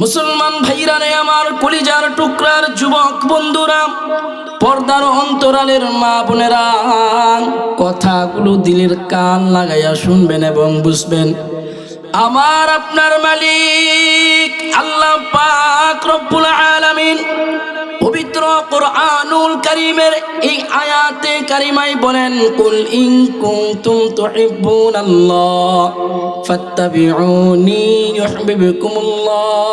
মুসলমান ভাইরা রে আমার, কলিজার টুকরার যুবক বন্ধুরা, পর্দার অন্তরালের মা বোনেরা, কথাগুলো দিলের কান লাগাইয়া শুনবেন এবং বুঝবেন। আমার আপনার মালিক আল্লাহ পাক রব্বুল আলামিন পবিত্র কোরআনুল কারীমের এই আয়াতে কারিমায় বলেন, কুল ইন কুনতুম তুহিব্বুনাল্লাহ ফাত্তাবিউনি ইউহিব্বুকুমুল্লাহ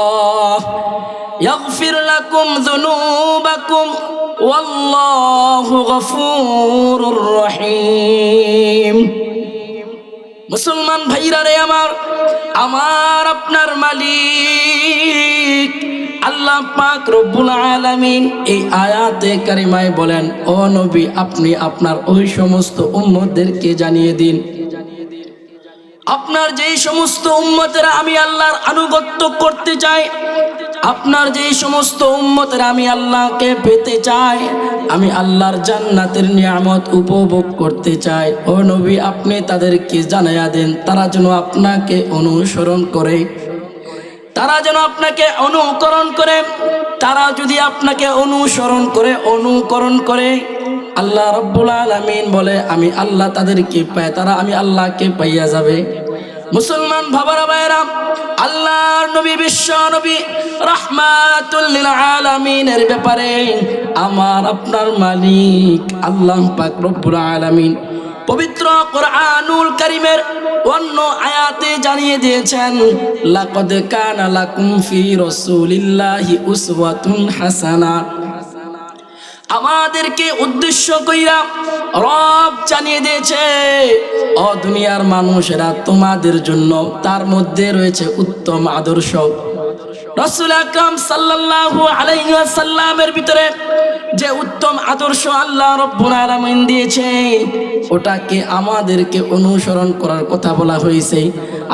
ইয়াগফির লাকুম যুনুবাকুম ওয়াল্লাহু গফুরুর রহিম। মুসলমান ভাইরা রে আমার, আমার আপনার মালিক আল্লাহ পাক রব্বুল আলামিন এই আয়াতে কারিমায় বলেন, ও নবী, আপনি আপনার ওই সমস্ত উম্মতদেরকে জানিয়ে দিন, আপনার যেই সমস্ত উম্মতেরা আমি আল্লাহর আনুগত্য করতে চাই, আপনার যেই সমস্ত উম্মতেরা আমি আল্লাহকে পেতে চাই, আমি আল্লাহর জান্নাতের নিয়ামত উপভোগ করতে চাই, ও নবী আপনি তাদেরকে জানাইয়া দেন, তারা যেন আপনাকে অনুসরণ করে, তারা যেন আপনাকে অনুকরণ করে। তারা যদি আপনাকে অনুকরণ করে আল্লাহ রাব্বুল আলামিন বলে আমি আল্লাহ তাদেরকে পাই, তারা আমি আল্লাহকে পাইয়া যাবে। মুসলমান বাবারা ভাইরা, আল্লাহর নবী বিশ্ব নবী রাহমাতুল লিল আলামিনের ব্যাপারে আমার আপনার মালিক আল্লাহ পাক রব্বুল আলামিন পবিত্র কোরআনুল কারীমের অন্য আয়াতে জানিয়ে দিয়েছেন, লাকাদ কানা লাকুম ফি রাসূলিল্লাহি উসওয়াতুন হাসানাহ। আমাদেরকে উদ্দেশ্য কইরা রব জানিয়ে দিয়েছে, ও দুনিয়ার মানুষেরা, তোমাদের জন্য তার মধ্যে রয়েছে উত্তম আদর্শ। রাসূল আকরাম সাল্লাল্লাহু আলাইহি ওয়াসাল্লামের ভিতরে যে উত্তম আদর্শ আল্লাহ রব্বুল আলামিন দিয়েছে, ওটাকে আমাদেরকে অনুসরণ করার কথা বলা হয়েছে।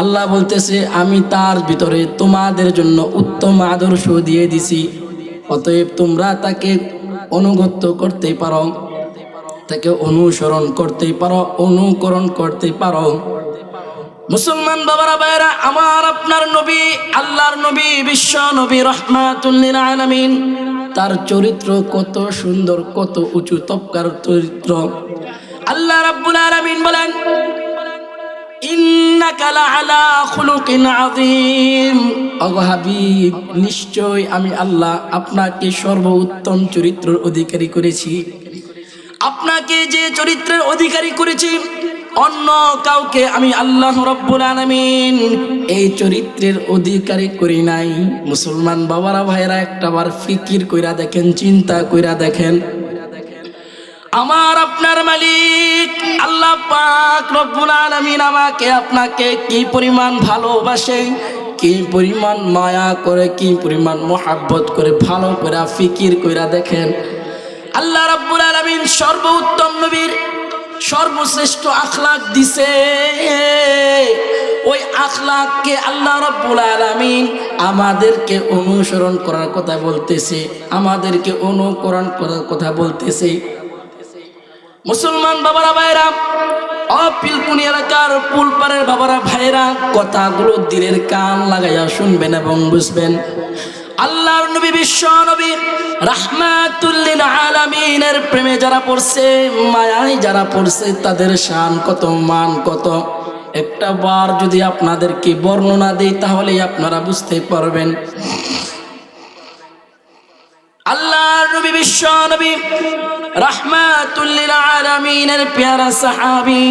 আল্লাহ বলতেছে, আমি তার ভিতরে তোমাদের জন্য উত্তম আদর্শ দিয়ে দিছি, অতএব তোমরা তাকে অনুগত্য করতে পারো, তাকে অনুসরণ করতে পারো, অনুকরণ করতে পারো। মুসলমান বাবারা ভাইরা, আমার আপনার নবী আল্লাহর নবী বিশ্ব নবী রাহমাতুল লিল আলামিন, তার চরিত্র কত সুন্দর, কত উঁচু তবকার চরিত্র। আল্লাহ রাব্বুল আলামিন বলেন, ইন্নাকা লাআলা খুলুকিন আযীম। ওগো হাবিব, নিশ্চয় আমি আল্লাহ আপনাকে সর্বোত্তম চরিত্রের অধিকারী করেছি। আপনাকে যে চরিত্রের অধিকারী করেছি, অন্য কাউকে আমি আল্লাহ রাব্বুল আলামিন এই চরিত্রের অধিকারী করি নাই। মুসলমান বাবারা ভাইরা, একটাবার ফিকির কইরা দেখেন, চিন্তা কইরা দেখেন, আমার আপনার মালিক আল্লাহ পাক রব্বুল আলামিন আমাকে আপনাকে কি পরিমাণ ভালোবাসে, কি পরিমাণ মায়া করে, কি পরিমাণ মোহাব্বত করে, ভালো করে ফিকির কইরা দেখেন। আল্লাহ রাব্বুল আলামিন সর্বোত্তম নবীর সর্বশ্রেষ্ঠ আখলাক দিছে, ওই আখলাককে আল্লাহ রাব্বুল আলামিন আমাদেরকে অনুসরণ করার কথা বলতেছে, আমাদেরকে অনুকরণ করার কথা বলতেছে। মুসলমান বাবারা ভাইরা, অপিলকুনি এলাকার পুলপাড়ের বাবারা ভাইরা, কথাগুলো দিলের কান লাগাইয়া শুনবেন এবং বুঝবেন। আল্লাহর নবী বিশ্ব নবী রাহমাতুল লিল আলামিনের প্রেমে যারা পড়ছে, মায়ায় যারা পড়ছে, তাদের শান কত, মান কত। একটা বার যদি আপনাদেরকে বর্ণনা দেই তাহলে আপনারা বুঝতে পারবেন। আল্লাহর নবী বিশ্ব নবী রাহমাতুল লিল আলামিনের প্যারা সাহাবী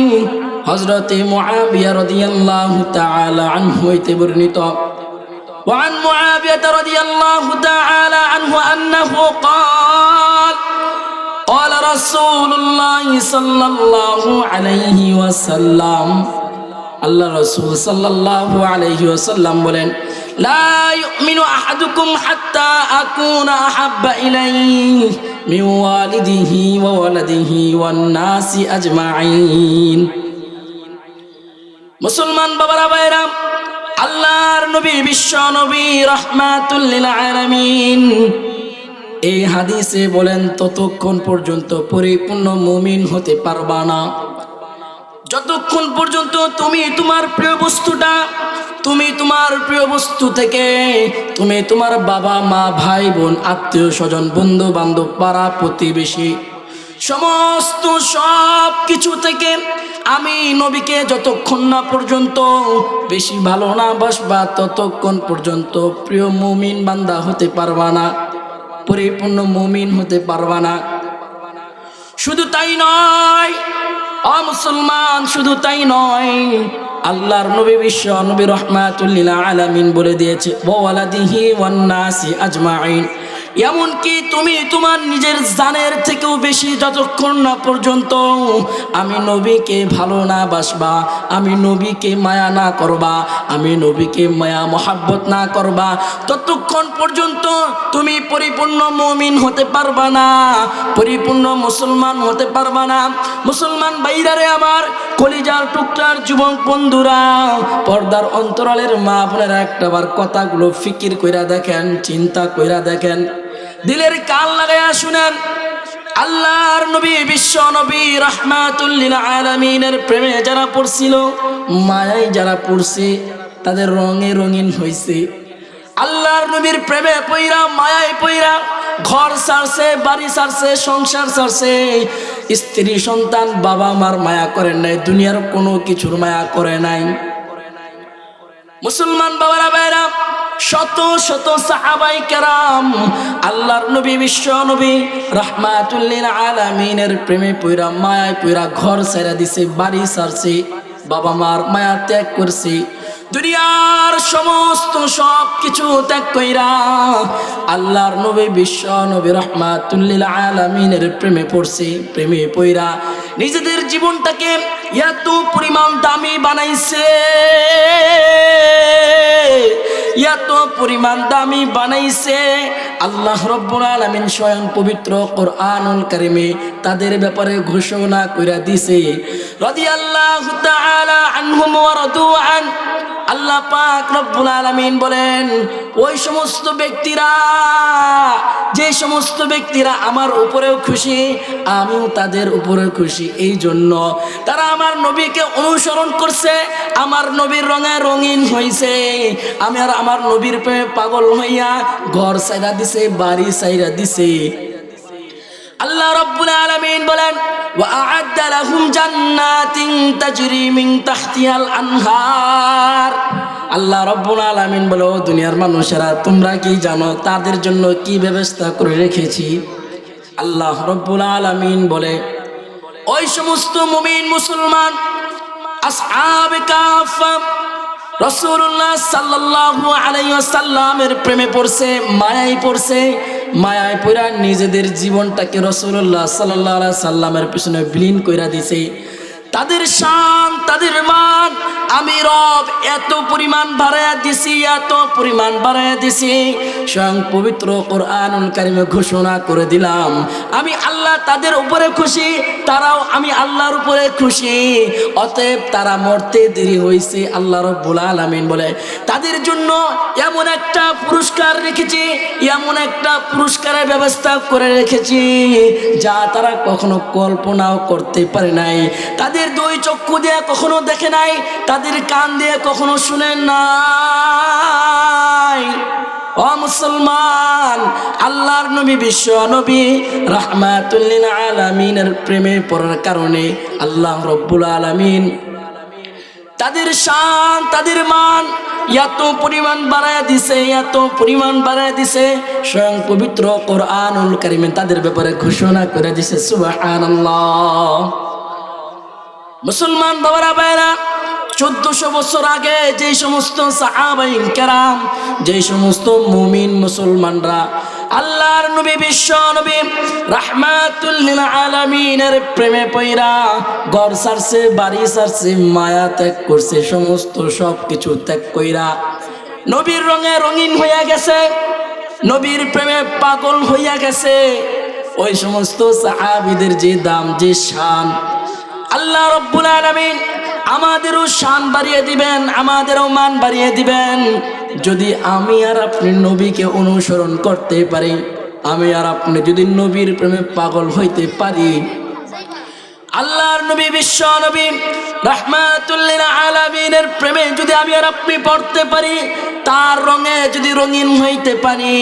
হযরত মুআবিয়া রাদিয়াল্লাহু তাআলা আনহু হইতে বর্ণিত, وعن معاوية رضي الله تعالى عنه أنه قال رسول الله صلى الله عليه وسلم, আল্লাহ রাসূল সাল্লাল্লাহু আলাইহি ওয়াসাল্লাম বলেন, লা ইউমিনু আহাদুকুম হাত্তা আকুনা আহাব্বা ইলাইহি মিন ওয়ালিদিহি ওয়া ওয়ালাদিহি ওয়ান নাসি আজমাইন। মুসলমান বাবারা ভাইরা, আল্লাহর নবী বিশ্ব নবী রাহমাতুল লিল আলামিন এই হাদিসে বলেন, ততক্ষণ পর্যন্ত পরিপূর্ণ মুমিন হতে পারবা না যতক্ষণ পর্যন্ত তুমি তোমার প্রিয় বস্তুটা, তুমি তোমার প্রিয় বস্তু থেকে, তুমি তোমার বাবা মা ভাই বোন আত্মীয় স্বজন বন্ধু বান্ধব পাড়া প্রতিবেশী সমস্ত সব কিছু থেকে আমি নবীকে যতক্ষণ না পর্যন্ত বেশি ভালো না বাসবা, ততক্ষণ পর্যন্ত প্রিয় মুমিন বান্দা হতে পারবা না, পরিপূর্ণ মুমিন হতে পারবা না। শুধু তাই নয় মুসলমান, শুধু তাই নয়, আল্লাহর নবী বিশ্ব নবী রহমাতুল লিল আলামিন বলে দিয়েছে ওয়ালাদিহি ওয়ান নাসি আজমাইন, এমনকি তুমি তোমার নিজের জানের থেকেও বেশি যতক্ষণ না পর্যন্ত আমি নবীকে ভালো না বাসবা, আমি নবীকে মায়া না করবা, আমি নবীকে মায়া মহাব্বত না করবা, ততক্ষণ পর্যন্ত তুমি পরিপূর্ণ মুমিন হতে পারবা না, পরিপূর্ণ মুসলমান হতে পারবা না। মুসলমান ভাইরারে আমার, কলিজার টুকরার যুবক বন্ধুরা, পর্দার অন্তরালের মা বোনেরা, একটাবার কথাগুলো ফিকির কইরা দেখেন, চিন্তা কইরা দেখেন, দিলের কান লাগায়া শুনেন। আল্লাহর নবী বিশ্ব নবী রাহমাতুল লিল আলামিনের প্রেমে যারা পড়ছিল, মায়ায় যারা পড়ছে, তাদের রঙে রঙিন হইছে। আল্লাহর নবীর প্রেমে পইরা, মায়ায় পইরা ঘর ছাড়ছে, বাড়ি ছাড়ছে, সংসার ছাড়ছে, স্ত্রী সন্তান বাবা মার মায়া করে নাই, দুনিয়ার কোনো কিছুর মায়া করে নাই। মুসলমান বাবারা ভাইরা, শত শত সাহাবায়ে কেরাম আল্লাহর নবী বিশ্ব নবী রাহমাতুল লিল আলামিনের প্রেমে পইরা, মায়ায় পইরা ঘর ছেড়ে দিছে, বাড়ি ছাড়ছে, বাবা মার মায়া ত্যাগ করছে, দুনিয়ার সমস্ত সব কিছু ত্যাগ কইরা আল্লাহর নবী বিশ্ব নবী রাহমাতুল লিল আলামিনের প্রেমে পড়ছে। প্রেমে পইরা নিজেদের জীবনটাকে এত পরিমাণ দামি বানাইছে, এত পরিমাণ দামি বানাইছে, আল্লাহ রাব্বুল আলামিন স্বয়ং পবিত্র কোরআনুল কারীমে তাদের ব্যাপারে ঘোষণা কইরা দিছে, রাদিয়াল্লাহু তাআলা আনহুম ওয়া রাদু আন। আল্লাহ পাক রব্বুল আলামিন বলেন, ওই সমস্ত ব্যক্তিরা, যে সমস্ত ব্যক্তিরা আমার উপরেও খুশি, আমিও তাদের উপরে খুশি, এই জন্য তারা আমার নবীকে অনুসরণ করছে, আমার নবীর রঙে রঙিন হইছে, আমি আর আমার নবীর প্রেমে পাগল হইয়া ঘর সাইরা দিছে, বাড়ি সাইরা দিছে। আল্লাহ রাব্বুল আলামিন বলেন, ওয়া আ'আদ্দা লাহুম জান্নাতিন তাজরি মিন তাহতিহাল আনহার। আল্লাহ রাব্বুল আলামিন বলে, ও দুনিয়ার মানুষেরা, তোমরা কি জানো তাদের জন্য কি ব্যবস্থা করে রেখেছি? আল্লাহ রাব্বুল আলামিন বলে, ওই সমস্ত মুমিন মুসলমান আসহাবে কাহফ রাসূলুল্লাহ সাল্লাল্লাহু আলাইহি ওয়াসাল্লামের প্রেমে পড়ছে, মায়ায় পড়ছে, মায়ায় পড়া নিজেদের জীবনটাকে রাসূলুল্লাহ সাল্লাল্লাহু আলাইহি সাল্লামের পিছনে বিলীন কইরা দিছে। তাদের শান, তাদের মান আমি রব এত পরিমাণ বাড়ায়া দিছি, এত পরিমাণ বাড়ায়া দিছি, স্বয়ং পবিত্র কোরআনুল কারীমে ঘোষণা করে দিলাম, আমি আল্লাহ তাদের উপরে খুশি, তারাও আমি আল্লাহর উপরে খুশি। অতএব তারা মরতে দেরি হয়েছে। আল্লাহ রাব্বুল আলামিন বলে, তাদের জন্য এমন একটা পুরস্কার রেখেছি, এমন একটা পুরস্কারের ব্যবস্থা করে রেখেছি যা তারা কখনো কল্পনাও করতে পারে নাই, তাদের দুই চক্ষু দিয়ে কখনো দেখে নাই, তাদের কান দিয়ে কখনো শুনে নাই। ও মুসলমান, আল্লাহর নবী বিশ্ব নবী রাহমাতুল লিল আলামিনের প্রেমে পড়ার কারণে আল্লাহ রাব্বুল আলামিন তাদের শান, তাদের মান এত পরিমাণ বাড়ায় দিছে, এত পরিমাণ বাড়ায় দিছে, স্বয়ং পবিত্র কোরআনুল কারীমে তাদের ব্যাপারে ঘোষণা করে দিছে, সুবহানাল্লাহ। মুসলমান বাবারা ভাইরা, 1400 বছর আগে যে সমস্ত সাহাবায়ে কেরাম, যে সমস্ত মুমিন মুসলমানরা আল্লাহর নবী বিশ্ব নবী রাহমাতুল লিল আলামিনের প্রেমে পইরা ঘর ছাড়ছে, বাড়ি ছাড়ছে, মায়া ত্যাগ করছে, সমস্ত সব কিছু ত্যাগ কইরা নবীর রঙে রঙিন হইয়া গেছে, নবীর প্রেমে পাগল হইয়া গেছে, ওই সমস্ত সাহাবীদের যে দাম, যে শান, আল্লাহ রাব্বুল আলামিন আমাদেরও শান বাড়িয়ে দিবেন, আমাদেরও মান বাড়িয়ে দিবেন যদি আমি আর আপনি নবীকে অনুসরণ করতে পারি, আমি আর আপনি যদি নবীর প্রেমে পাগল হইতে পারি। আল্লাহর নবী বিশ্ব নবী রাহমাতুল লিল আলামিনের প্রেমে যদি আমি আর আপনি পড়তে পারি, তার রঙে যদি রঙিন হইতে পারি,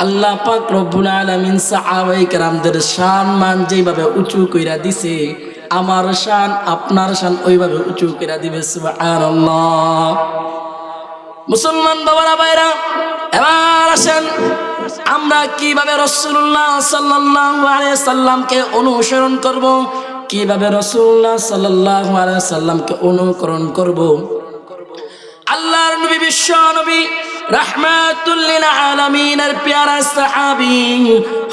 আল্লাহ পাক রব্বুল আলামিন সাহাবায়ে কেরামদের শান মান যেভাবে উঁচু কইরা দিছে, আমার শান আপনার শান ওইভাবে উঁচু কইরা দিবে। সুবহানাল্লাহ। মুসলমান বাবারা ভাইরা, এবার আসেন আমরা কিভাবে রাসূলুল্লাহ সাল্লাল্লাহু আলাইহি সাল্লামকে অনুসরণ করব, কিভাবে রাসূলুল্লাহ সাল্লাল্লাহু আলাইহি সাল্লামকে অনুকরণ করব। আল্লাহর নবী বিশ্ব নবী রাহমাতুল লিল আলামিনের প্যারা সাহাবী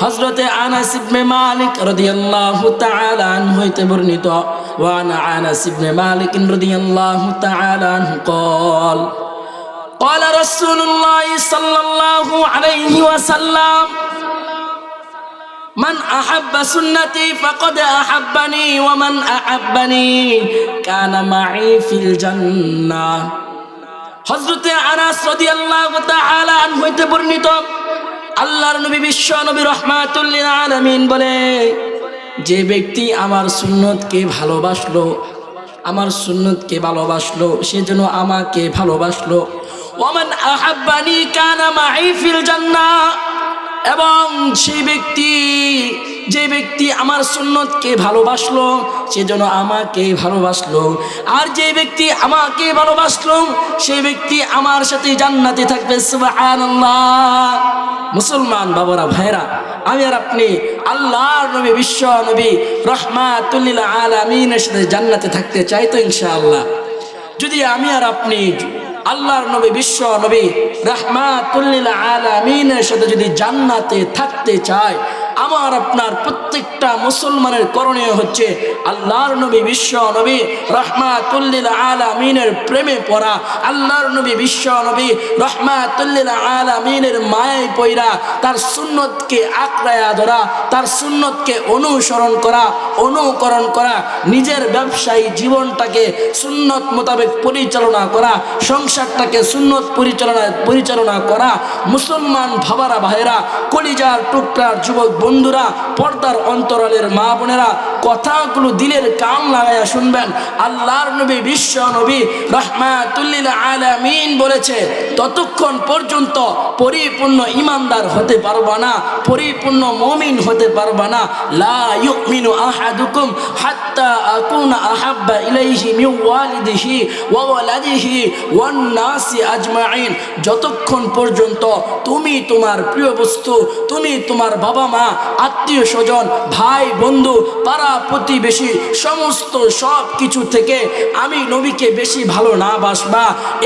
হযরত আনাস ইবনে মালিক রাদিয়াল্লাহু তাআলা আনহু হইতে বর্ণিত, ওয়া আনা আনাস ইবনে মালিক রাদিয়াল্লাহু তাআলা আনহু قال قال رسول الله صلى الله عليه وسلم من أحب سنتي فقد أحبني ومن أحبني كان معي في الجنة। হযরত আনাস রাদিয়াল্লাহু তাআলা আনহু হইতে বর্ণিত, আল্লাহর নবী বিশ্ব নবী রাহমাতুল লিল আলামিন বলে, যে ব্যক্তি আমার সুন্নতকে ভালোবাসলো, আমার সুন্নতকে ভালোবাসলো, সে যেন আমাকে ভালোবাসলো। ওমান আহাব্বানি কানা মাই ফিল জান্নাহ, এবং যে ব্যক্তি আমার সুন্নতকে ভালোবাসলো, সে যেন আমাকে ভালোবাসলো। আর যে ব্যক্তি আমাকে ভালোবাসলো, সেই ব্যক্তি আমার সাথে জান্নাতে থাকবে। সুবহানাল্লাহ। মুসলমান বাবারা ভাইরা, আমি আর আপনি আল্লাহর নবী বিশ্ব নবী রাহমাতুল লিল আলামিনের সাথে জান্নাতে থাকতে চাই তো ইনশাআল্লাহ। যদি আমি আর আপনি আল্লাহর নবী বিশ্ব নবী রাহমাতুল লিল আলামিনের সাথে যদি জান্নাতে থাকতে চাই, আমার আপনার প্রত্যেকটা মুসলমানের করণীয় হচ্ছে আল্লাহর নবী বিশ্ব নবী রাহমাতুল লিল আলামিনের প্রেমে পড়া, আল্লাহর নবী বিশ্ব নবী রাহমাতুল লিল আলামিনের মায়ায় পইরা তার সুন্নতকে আঁকড়ায়া ধরা, তার সুন্নতকে অনুকরণ করা, নিজের ব্যবসায়ী জীবনটাকে সুন্নত মোতাবেক পরিচালনা করা, সংসারটাকে সুন্নত পরিচালনা করা। মুসলমান ভাবারা ভাইরা, কলিজার টুকরার যুবক বন্ধুরা, পর্দার অন্তরালের মা বোনেরা, কথাগুলো দিলের কান লাগাইয়া শুনবেন। আল্লাহর নবী বিশ্ব নবী রাহমাতুল লিল আলামিন বলেছে, ততক্ষণ পর্যন্ত পরিপূর্ণ ঈমানদার হতে পারবা না, পরিপূর্ণ মুমিন হতে পারবা না। লা ইউমিনু আহাদুকুম হাত্তা আকুনা আহাব্বা ইলাইহি মিন ওয়ালিদিহি ওয়া ওয়ালাদিহি ওয়ান নাসি আজমাইন। যতক্ষণ পর্যন্ত তুমি তোমার প্রিয় বস্তু, তুমি তোমার বাবা মা, আত্মীয় স্বজন, ভাই বন্ধু, পাড়া প্রতিবেশী, সমস্ত সব কিছু থেকে আমি নবীকে বেশি ভালো না বাসবা,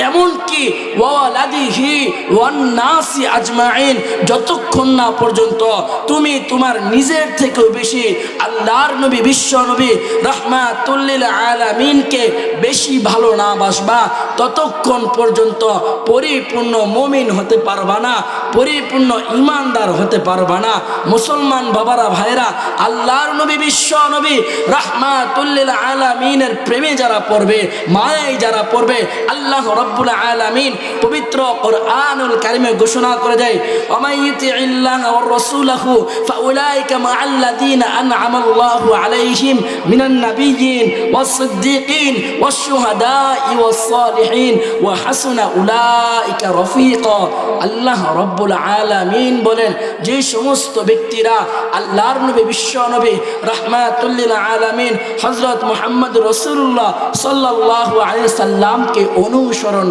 এমনকি ওয়ালাদিহি ওয়ান নাসি আজমাইন, যতক্ষণ না পর্যন্ত তুমি তোমার নিজের থেকেও বেশি আল্লাহর নবী বিশ্ব নবী রাহমাতুল লিল আলামিনকে বেশি ভালো না বাসবা, ততক্ষণ পর্যন্ত পরিপূর্ণ মুমিন হতে পারবা না, পরিপূর্ণ ঈমানদার হতে পারবা না। মুসলমান বাবারা ভাইরা, আল্লাহর নবী বিশ্ব নবী রাহমাতুল লিল আলামিনের প্রেমে যারা পড়বে, মায়ায় যারা পড়বে, আল্লাহ রাব্বুল আলামিন পবিত্র কোরআনুল কারীমে ঘোষণা করে দেয়, ওয়ামাইয়ুতিইল্লাহা ওয়ার রাসূলাহু ফাউলাইকা মাআল্লাযীনা আন'আমাল্লাহু আলাইহিম মিনান নাবিয়্যিন ওয়াস সিদ্দীকিন ওয়াশ শুহাদাই ওয়াস সালিহিন ওয়া হাসুনা উলাইকা রফিকা। আল্লাহ রাব্বুল আলামিন বলেন, যে সমস্ত ব্যক্তিরা আল্লাহর নবী বিশ্ব নবী রাহমাতুল লিল আলামিন হযরত মুহাম্মদ রাসূলুল্লাহ সাল্লাল্লাহু আলাইহি সাল্লামকে অনুকরণ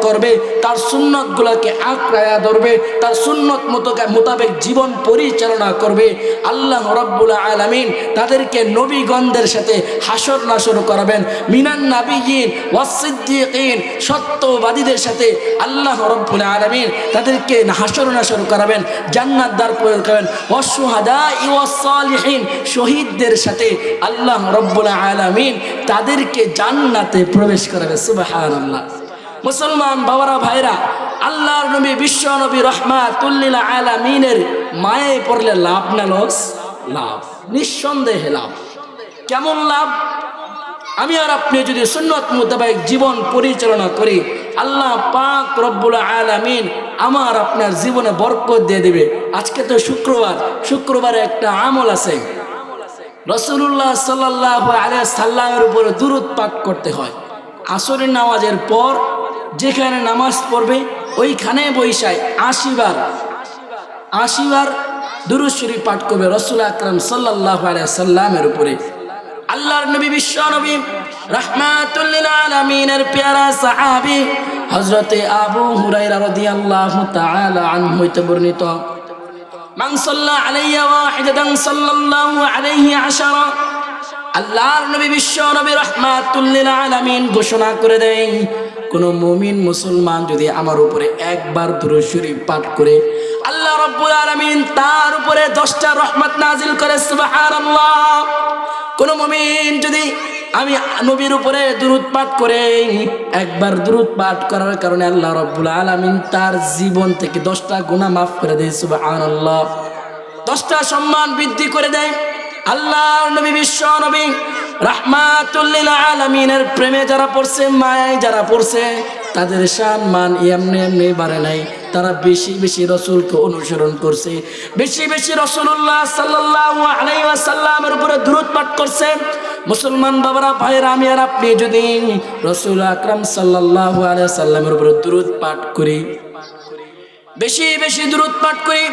করবে, তার সুন্নতগুলোকে আঁকড়ায়া ধরবে, তার সুন্নত মোতাবেক জীবন পরিচালনা করবে, আল্লাহ রাব্বুল আলামিন তাদেরকে নবীগণদের সাথে হাসর নাসর করাবেন। মিনান নাবিয়্যিন ওয়াস সিদ্দীকিন, সত্যবাদীদের সাথে আল্লাহ রাব্বুল আলামিন তাদেরকে হাসর নাসর করাবেন, জান্নাত দার করবেন। ওয়াস শুহাদাই ওয়াস সালিহিন, শহীদদের সাথে আল্লাহ রাব্বুল আলামিন তাদেরকে জান্নাতে প্রবেশ করাবে। সুবহানাল্লাহ। মুসলমান বাবারা ভাইরা, আল্লাহর নবী বিশ্ব নবী রাহমাতুল লিল আলামিনের মায়ায় পড়লে লাভ না লস? লাভ, নিঃসন্দেহে লাভ। কেমন লাভ? আমি আর আপনি যদি সুন্নত মোতাবেক জীবন পরিচালনা করি, আল্লাহ পাক রব্বুল আলামিন আমার আপনার জীবনে বরকত দিয়ে দেবে। আজকে তো শুক্রবারে একটা আমল আছে, রাসূলুল্লাহ সাল্লাল্লাহু আলাইহি সাল্লামের উপরে দুরূদ পাঠ করতে হয়। আসরের নামাজের পর যেখানে নামাজ পড়বে ওইখানে বৈশায় 80 বার দুরূদ শরীফ পাঠ করবে রাসূল আকরাম সাল্লাল্লাহু আলাইহি সাল্লামের উপরে। আল্লাহর নবী বিশ্ব নবী রাহমাতুল লিল আলামিনের প্যারা সাহাবী হযরতে আবু হুরায়রা রাদিয়াল্লাহু তাআলা আনহু হইতে বর্ণিত, মান সাল্লা আলাইয়া ওয়াহিদাতান সাল্লাল্লাহু আলাইহি আশারা। আল্লাহর নবী বিশ্ব নবী রাহমাতুল লিল আলামিন ঘোষণা করে দেন, কোন মুমিন মুসলমান যদি আমার উপরে একবার দুরূদ শরীফ পাঠ করে আল্লাহ রাব্বুল আলামিন তার উপরে 10টা রহমত নাজিল করে। সুবহানাল্লাহ। কোন মুমিন যদি আমি নবীর উপরে দুরূদ পাঠ করে একবার দুরূদ পাঠ করার কারণে আল্লাহ রাব্বুল আলামিন তার জীবন থেকে 10টা গুনাহ মাফ করে দেয়। সুবহানাল্লাহ। 10টা সম্মান বৃদ্ধি করে দেয়। আল্লাহর নবী বিশ্ব নবী রাহমাতুল লিল আলামিনের প্রেমে যারা পড়ছে, মায়ায় যারা পড়ছে, তাদের শান মান এমনি এমনি বাড়ে নাই। তারা বেশি বেশি রাসূলকে অনুসরণ করছে, বেশি বেশি রাসূলুল্লাহ সাল্লাল্লাহু আলাইহি ওয়াসাল্লামের উপরে দুরূদ পাঠ করছে। মুসলমান বাবারা, ভাইরা, আমি আর আপনি যদি রাসূল আকরাম সাল্লাল্লাহু আলাইহি ওয়াসাল্লামের উপরে দুরূদ পাঠ করি, বেশি বেশি দুরূদ পাঠ করি,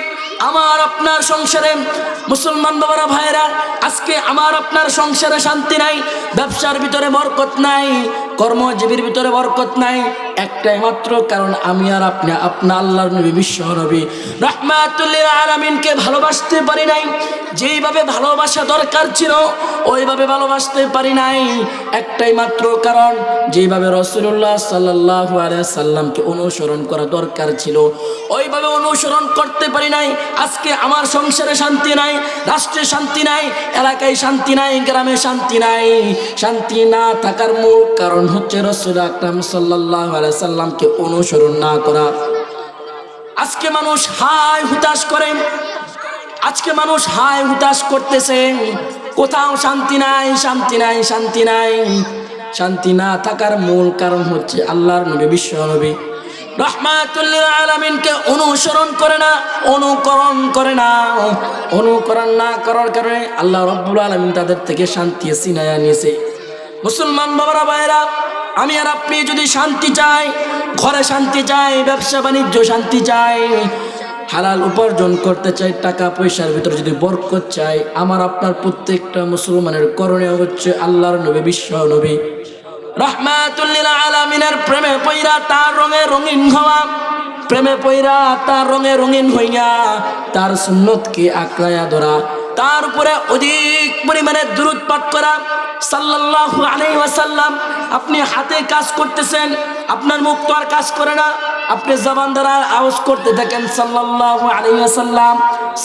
আমার আপনার সংসারে, মুসলমান বাবারা ভাইরা, আজকে আমার আপনার সংসারে শান্তি নাই, ব্যবসার ভিতরে বরকত নাই, কর্মজীবীর ভিতরে বরকত নাই, একটাই মাত্র কারণ আমি আর আপনি আপনার আল্লাহর নবী বিশ্ব নবী রাহমাতুল লিল আলামিনকে ভালোবাসতে পারি নাই। যেইভাবে ভালোবাসা দরকার ছিল ওইভাবে ভালোবাসতে পারি নাই। একটাই মাত্র কারণ, যেইভাবে রাসূলুল্লাহ সাল্লাল্লাহু আলাইহি সাল্লামকে অনুসরণ করা দরকার ছিল ওইভাবে অনুসরণ করতে পারি নাই। আজকে আমার সংসারে শান্তি নাই, রাষ্ট্রে শান্তি নাই, এলাকায় শান্তি নাই, গ্রামে শান্তি নাই। শান্তি না থাকার মূল কারণ হচ্ছে রাসূল আকরাম সাল্লাল্লাহু আলাইহি সাল্লামকে অনুসরণ না করা। আজকে মানুষ হায় হুতাশ করে, আজকে মানুষ হায় হুতাশ করতেছে, কোথাও শান্তি নাই, শান্তি নাই, শান্তি নাই। শান্তি না থাকার মূল কারণ হচ্ছে আল্লাহর নবী বিশ্ব নবী রাহমাতুল লিল আলামিনকে অনুসরণ করে না, অনুকরণ করে না। অনুকরণ না করার কারণে আল্লাহ রাব্বুল আলামিন তাদের থেকে শান্তি ছিনায়া নিয়েছে। মুসলমান বাবারা ভাইরা, আমি আর আপনি যদি শান্তি চাই, ঘরে শান্তি চাই, ব্যবসা বাণিজ্য শান্তি চাই, হালাল উপার্জন করতে চাই, টাকা পয়সার ভিতরে যদি বরকত চাই, আমার আপনার প্রত্যেকটা মুসলমানের করণীয় হচ্ছে আল্লাহর নবী বিশ্ব নবী রাহমাতুল লিল আলামিনের প্রেমে পইরা তার রঙে রঙিন হওয়া, প্রেমে পইরা তার রঙে রঙিন হইয়া তার সুন্নতকে আঁকড়ায়া ধরা, তার উপরে অধিক পরিমাণে দুরূদ পাঠ করা। সাল্লাল্লাহু আলাইহি ওয়াসাল্লাম। আপনি হাতে কাজ করতেছেন, আপনার মুখ তো আর কাজ করে না, আপনি জবান দ্বারা আওয়াজ করতে থাকেন সাল্লাল্লাহু আলাইহি ওয়াসাল্লাম,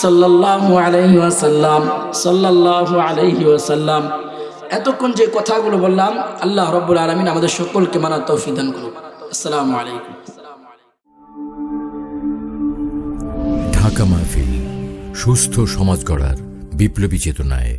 সাল্লাল্লাহু আলাইহি ওয়াসাল্লাম, সাল্লাল্লাহু আলাইহি ওয়াসাল্লাম। এতক্ষণ যে কথাগুলো বললাম, আল্লাহ রাব্বুল আলামিন আমাদের সকলকে মানার তৌফিক দান করুন। আসসালামু আলাইকুম। ঢাকা মাহফিল, সুস্থ সমাজ গড়ার বিপ্লবী চেতনায়।